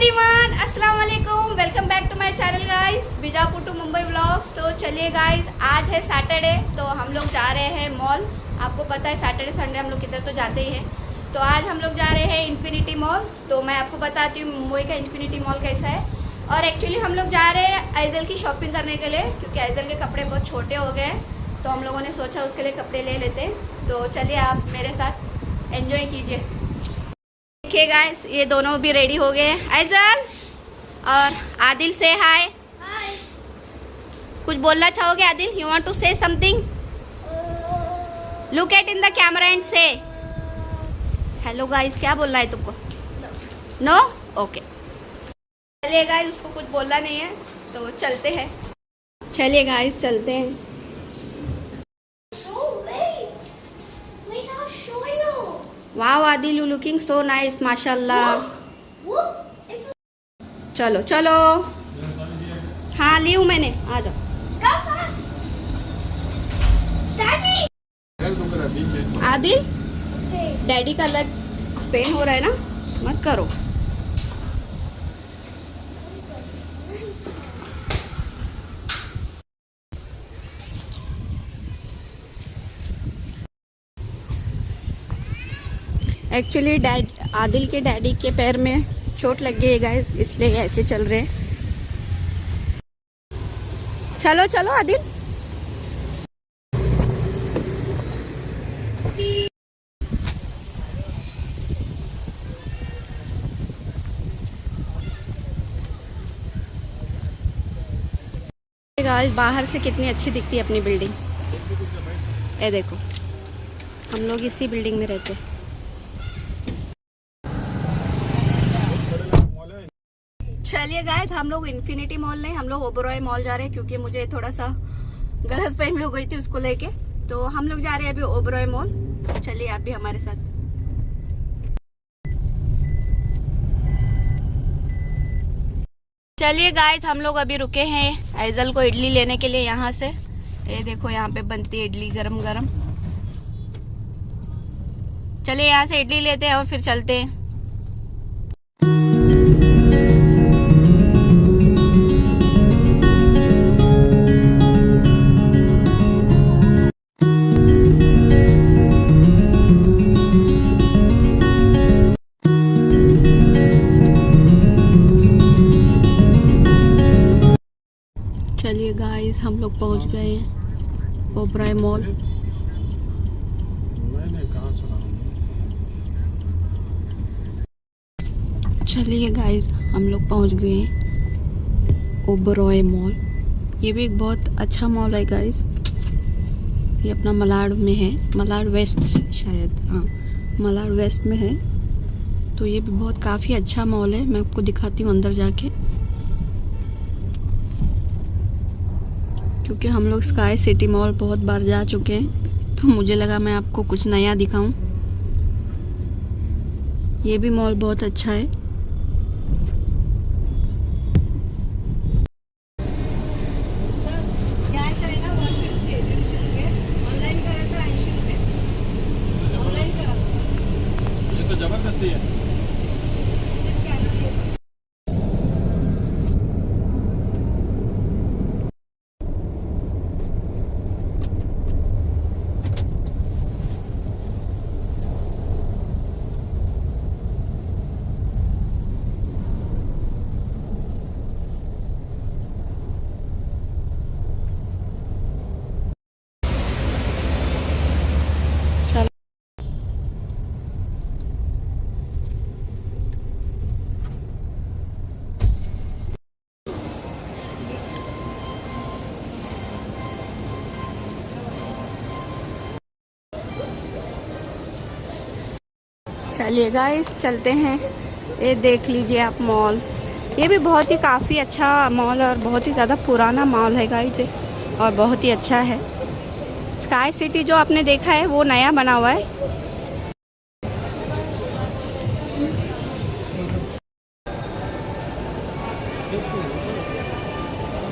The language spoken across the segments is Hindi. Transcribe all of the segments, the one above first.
एवरीवन, अस्सलाम वालेकुम। Welcome back to my channel guys, Bijapur to Mumbai vlogs. तो चलिए गाइस, आज है सैटरडे, तो हम लोग जा रहे हैं मॉल। आपको पता है सैटरडे संडे हम लोग किधर तो जाते ही हैं। तो आज हम लोग जा रहे हैं इन्फिनिटी मॉल। तो मैं आपको बताती हूँ मुंबई का इन्फिनिटी मॉल कैसा है। और एक्चुअली हम लोग जा रहे हैं आइजल की शॉपिंग करने के लिए, क्योंकि आइजल के कपड़े बहुत छोटे हो गए हैं। तो हम लोगों ने सोचा उसके लिए कपड़े ले लेते हैं। तो चलिए आप मेरे साथ एंजॉय कीजिए। देखिए गाइस, ये दोनों भी रेडी हो गए हैं, आइजल और आदिल। से हाय। कुछ बोलना चाहोगे Adil? You want to say something? Look at in the camera and say hello guys. क्या बोलना है तुमको? नो? ओके। चलिए गाइस, उसको कुछ बोलना नहीं है, तो चलते हैं। चलिए गाइस, चलते हैं। वाह Adil, you looking so nice, माशाल्लाह। चलो चलो। हाँ ली हूँ मैंने, आ जाओ। आदिल, डैडी का लग पेन हो रहा है ना, मत करो। एक्चुअली आदिल के डैडी के पैर में चोट लग गई है गाइस, इसलिए ऐसे चल रहे हैं। चलो चलो आदिल। गाइस, बाहर से कितनी अच्छी दिखती है अपनी बिल्डिंग। ये देखो, हम लोग इसी बिल्डिंग में रहते हैं। चलिए गाइस, हम लोग इन्फिनिटी मॉल नहीं, हम लोग ओबरॉय मॉल जा रहे हैं, क्योंकि मुझे थोड़ा सा गलतफहमी हो गई थी उसको लेके। तो हम लोग जा रहे हैं अभी ओबरॉय मॉल। चलिए आप भी हमारे साथ। चलिए गाइस, हम लोग अभी रुके हैं आइजल को इडली लेने के लिए यहाँ से। ये देखो, यहाँ पे बनती है इडली गरम गरम। चलिए यहाँ से इडली लेते हैं और फिर चलते हैं। चलिए गाइस, हम लोग पहुंच गए हैं ओबरॉय मॉल। चलिए गाइस, हम लोग पहुंच गए हैं ओबरॉय मॉल। ये भी एक बहुत अच्छा मॉल है गाइस। ये अपना मलाड में है, मलाड वेस्ट शायद, हाँ मलाड वेस्ट में है। तो ये भी बहुत काफ़ी अच्छा मॉल है। मैं आपको दिखाती हूँ अंदर जाके, क्योंकि हम लोग स्काई सिटी मॉल बहुत बार जा चुके हैं, तो मुझे लगा मैं आपको कुछ नया दिखाऊं। ये भी मॉल बहुत अच्छा है। ये तो जबरदस्ती है। चलिए गाइस, चलते हैं। ये देख लीजिए आप मॉल। ये भी बहुत ही काफ़ी अच्छा मॉल और बहुत ही ज़्यादा पुराना मॉल है गाइस, और बहुत ही अच्छा है। स्काई सिटी जो आपने देखा है वो नया बना हुआ है।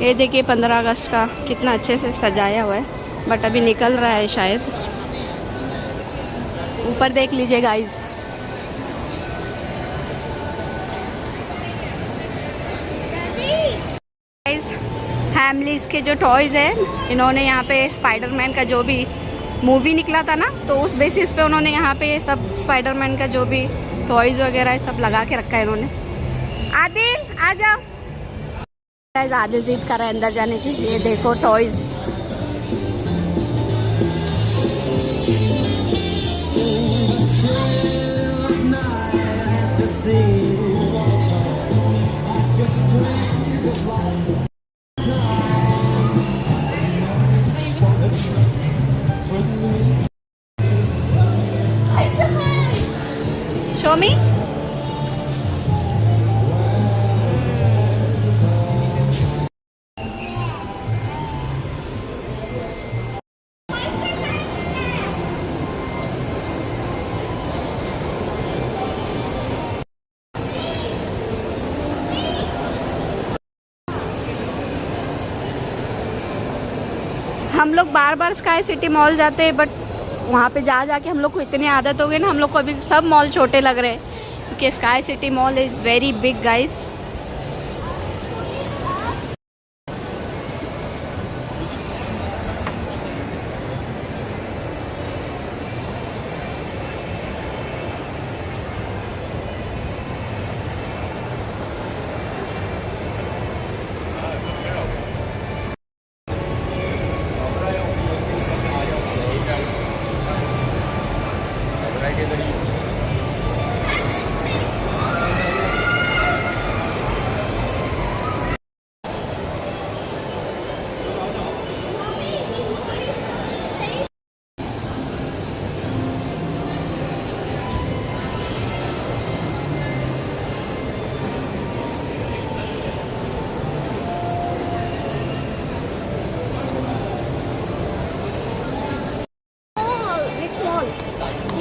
ये देखिए 15 अगस्त का कितना अच्छे से सजाया हुआ है, बट अभी निकल रहा है शायद। ऊपर देख लीजिए गाइस। फैमिलीज के जो टॉयज है, इन्होंने यहाँ पे स्पाइडरमैन का जो भी मूवी निकला था ना, तो उस बेसिस पे उन्होंने यहाँ पे सब स्पाइडरमैन का जो भी टॉयज वगैरह सब लगा के रखा है इन्होंने। आदिल आ जाओ। आदिल जिद कर रहा है अंदर जाने के लिए। देखो टॉयज। Show me. हम लोग बार बार स्काई सिटी मॉल जाते हैं, बट वहाँ पे जा जाके हम लोग को इतनी आदत हो गई ना, हम लोग को अभी सब मॉल छोटे लग रहे हैं क्योंकि sky city mall is very big guys.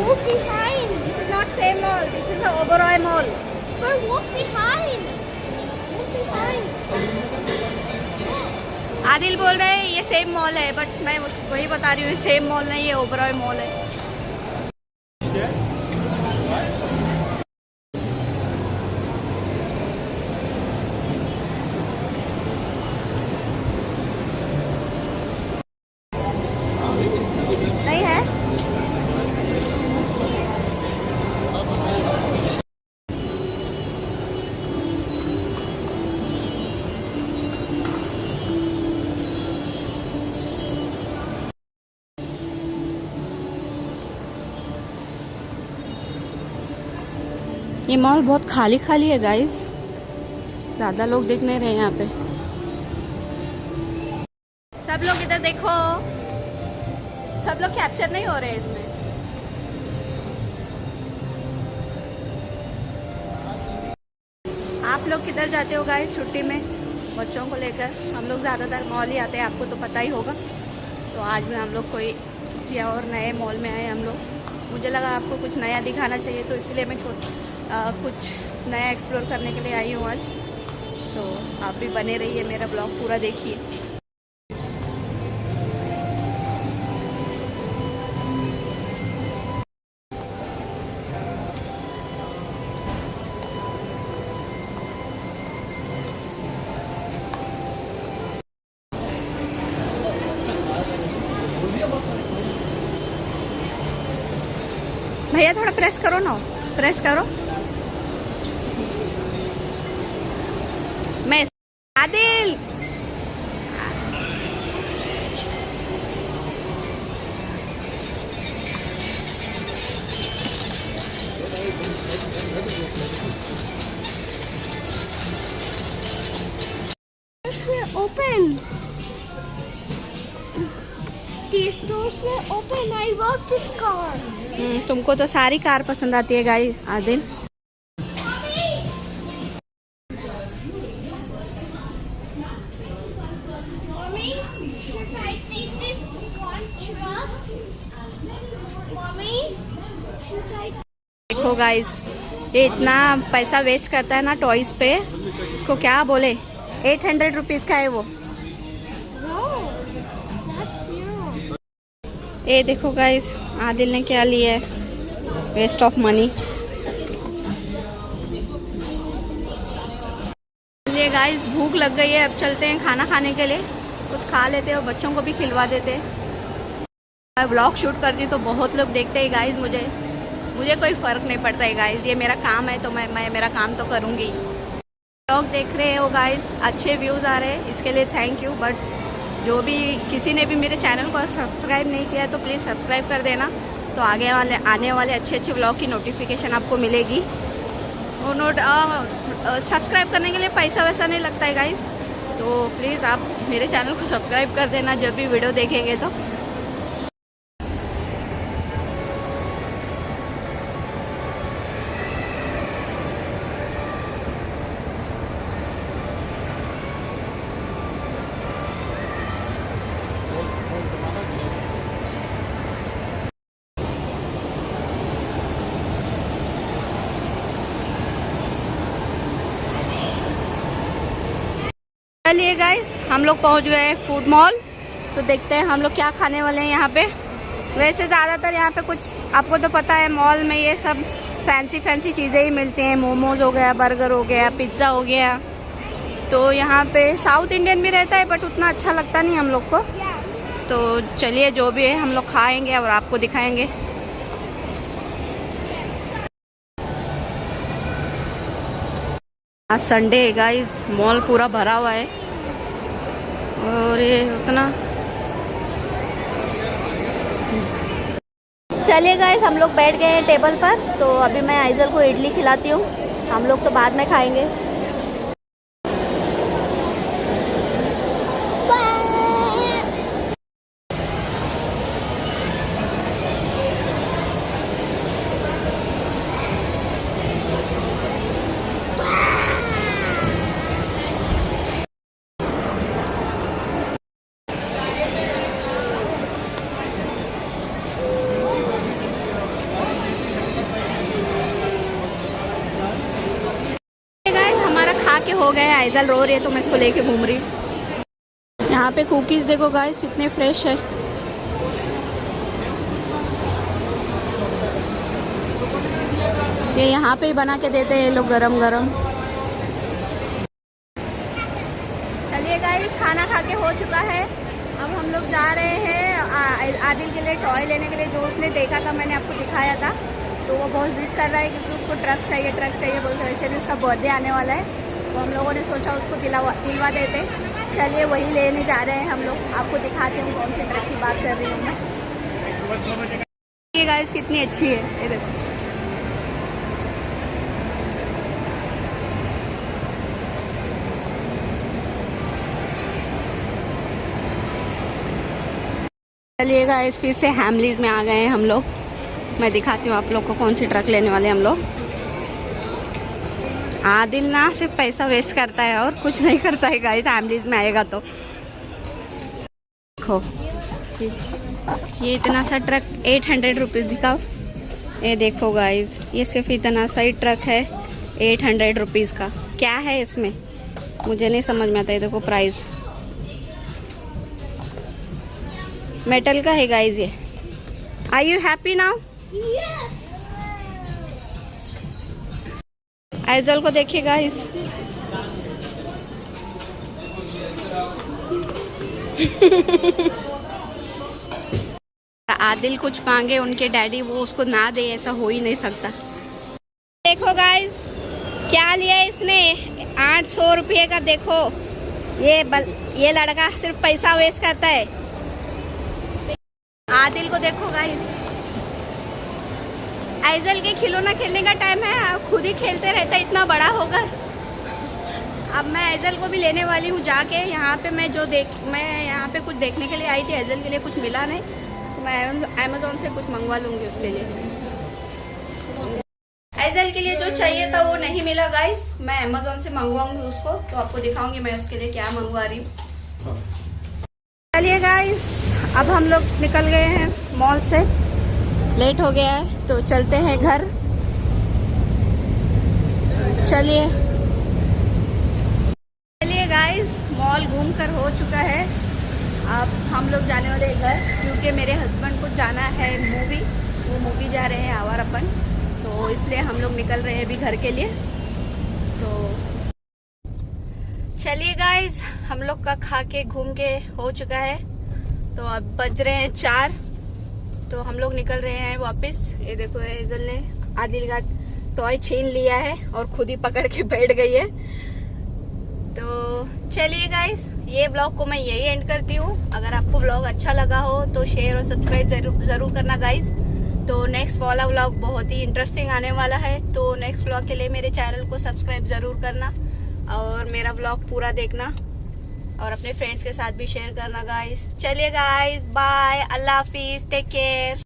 Walk behind. This is not same mall. This is the Oberoi Mall. But walk behind. Walk behind. Adil बोल रहे हैं ये सेम मॉल है, बट मैं वही बता रही हूँ, सेम मॉल नहीं, ये ओबरॉय मॉल है। नहीं है। ये मॉल बहुत खाली खाली है गाइस, ज़्यादा लोग दिख नहीं रहे यहाँ पे। सब लोग इधर देखो, सब लोग कैप्चर नहीं हो रहे हैं इसमें। आप लोग किधर जाते हो गाइस छुट्टी में बच्चों को लेकर? हम लोग ज़्यादातर मॉल ही आते हैं, आपको तो पता ही होगा। तो आज भी हम लोग कोई किसी और नए मॉल में आए हम लोग। मुझे लगा आपको कुछ नया दिखाना चाहिए, तो इसलिए मैं कुछ नया एक्सप्लोर करने के लिए आई हूँ आज। तो आप भी बने रहिए, मेरा ब्लॉग पूरा देखिए। भैया थोड़ा प्रेस करो ना, प्रेस करो। मैं Adil Open. These doors were open. I want this car. तुमको तो सारी कार पसंद आती है guys Adil. Mommy, should I take this one truck? Mommy, should I? देखो गाइस, ये इतना पैसा वेस्ट करता है ना टॉयज पे, इसको क्या बोले। 800 रुपीज़ का है वो। No, that's zero. ये देखो गाइस, आदिल ने क्या लिया है, वेस्ट ऑफ मनी। चलिए गाइस, भूख लग गई है, अब चलते हैं खाना खाने के लिए। कुछ खा लेते हैं और बच्चों को भी खिलवा देते हैं। मैं व्लॉग शूट करती तो बहुत लोग देखते हैं गाइस, मुझे कोई फ़र्क नहीं पड़ता है गाइस, ये मेरा काम है तो मैं मेरा काम तो करूँगी। व्लॉग देख रहे हो गाइस, अच्छे व्यूज़ आ रहे हैं, इसके लिए थैंक यू। बट जो भी किसी ने भी मेरे चैनल को सब्सक्राइब नहीं किया है तो प्लीज़ सब्सक्राइब कर देना, तो आने वाले अच्छे व्लॉग की नोटिफिकेशन आपको मिलेगी। और सब्सक्राइब करने के लिए पैसा वैसा नहीं लगता है गाइस, तो प्लीज़ आप मेरे चैनल को सब्सक्राइब कर देना जब भी वीडियो देखेंगे तो। चलिए गाइस, हम लोग पहुंच गए हैं फूड मॉल, तो देखते हैं हम लोग क्या खाने वाले हैं यहाँ पे। वैसे ज़्यादातर यहाँ पे कुछ, आपको तो पता है मॉल में ये सब फैंसी चीज़ें ही मिलती हैं। मोमोज़ हो गया, बर्गर हो गया, पिज़्ज़ा हो गया। तो यहाँ पे साउथ इंडियन भी रहता है बट उतना अच्छा लगता नहीं हम लोग को। तो चलिए जो भी है हम लोग खाएँगे और आपको दिखाएँगे। आज संडे है गाइस, मॉल पूरा भरा हुआ है और ये उतना। चलिए गाइस, हम लोग बैठ गए हैं टेबल पर, तो अभी मैं आइजल को इडली खिलाती हूँ, हम लोग तो बाद में खाएंगे। के हो गए, आइजल रो रही है तो मैं इसको लेके घूम रही हूँ। यहाँ पे कुकीज़ देखो गाइस कितने फ्रेश है। ये यहाँ पे ही बना के देते हैं लोग गरम गरम। चलिए गाइस, खाना खा के हो चुका है, अब हम लोग जा रहे हैं आदिल के लिए टॉय लेने के लिए। जो उसने देखा था, मैंने आपको दिखाया था, तो वो बहुत जिद कर रहा है क्योंकि उसको ट्रक चाहिए बोल के। वैसे भी उसका बर्थडे आने वाला है, तो हम लोगों ने सोचा उसको दिलवा देते। चलिए वही लेने जा रहे हैं हम लोग, आपको दिखाती हूँ कौन से ट्रक की बात कर रही हूँ मैं। ये गाइस कितनी अच्छी है, ये देखो। चलिए गाइस, फिर से हैमलीज में आ गए हैं हम लोग। मैं दिखाती हूँ आप लोग को कौन सी ट्रक लेने वाले हम लोग। आदिल ना सिर्फ पैसा वेस्ट करता है और कुछ नहीं करता है गाइस, हैमलीज में आएगा तो। देखो ये इतना सा ट्रक 800 रुपीज़ दिखाओ। ये देखो गाइस, ये सिर्फ इतना सा ही ट्रक है 800 रुपीज़ का। क्या है इसमें मुझे नहीं समझ में आता है। देखो प्राइस मेटल का है गाइस ये। Are you happy now? Aizal को देखिए गाइस। आदिल कुछ मांगे उनके डैडी, वो उसको ना दे, ऐसा हो ही नहीं सकता। देखो गाइस क्या लिया इसने, 800 रुपये का। देखो ये लड़का सिर्फ पैसा वेस्ट करता है। आदिल को देखो गाइस, आइजल के खिलौना खेलने का टाइम है, खुद ही खेलते रहता है इतना बड़ा होकर। अब मैं आइजल को भी लेने वाली हूँ जाके। यहाँ पे मैं यहाँ पे कुछ देखने के लिए आई थी, आइजल के लिए कुछ मिला नहीं, तो मैं अमेज़ॉन से कुछ मंगवा लूँगी उसके लिए। आइजल के लिए जो चाहिए था वो नहीं मिला गाइस, मैं अमेज़ॉन से मंगवाऊंगी उसको, तो आपको दिखाऊंगी मैं उसके लिए क्या मंगवा रही हूँ। चलिए गाइस, अब हम लोग निकल गए हैं मॉल से, लेट हो गया है तो चलते हैं घर। चलिए गाइस, मॉल घूम कर हो चुका है, अब हम लोग जाने वाले हैं घर, क्योंकि मेरे हस्बैंड को जाना है मूवी, वो मूवी जा रहे हैं आवारापन, तो इसलिए हम लोग निकल रहे हैं अभी घर के लिए। तो चलिए गाइस, हम लोग का खा के घूम के हो चुका है, तो अब बज रहे हैं 4। तो हम लोग निकल रहे हैं वापस। ये देखो एजल ने आदिल का टॉय छीन लिया है और खुद ही पकड़ के बैठ गई है। तो चलिए गाइस, ये ब्लॉग को मैं यही एंड करती हूँ। अगर आपको ब्लॉग अच्छा लगा हो तो शेयर और सब्सक्राइब जरूर करना गाइस। तो नेक्स्ट वाला व्लॉग बहुत ही इंटरेस्टिंग आने वाला है, तो नेक्स्ट व्लॉग के लिए मेरे चैनल को सब्सक्राइब जरूर करना और मेरा व्लॉग पूरा देखना और अपने फ्रेंड्स के साथ भी शेयर करना गाइस। चलिए गाइस, बाय, अल्लाह हाफिज, टेक केयर।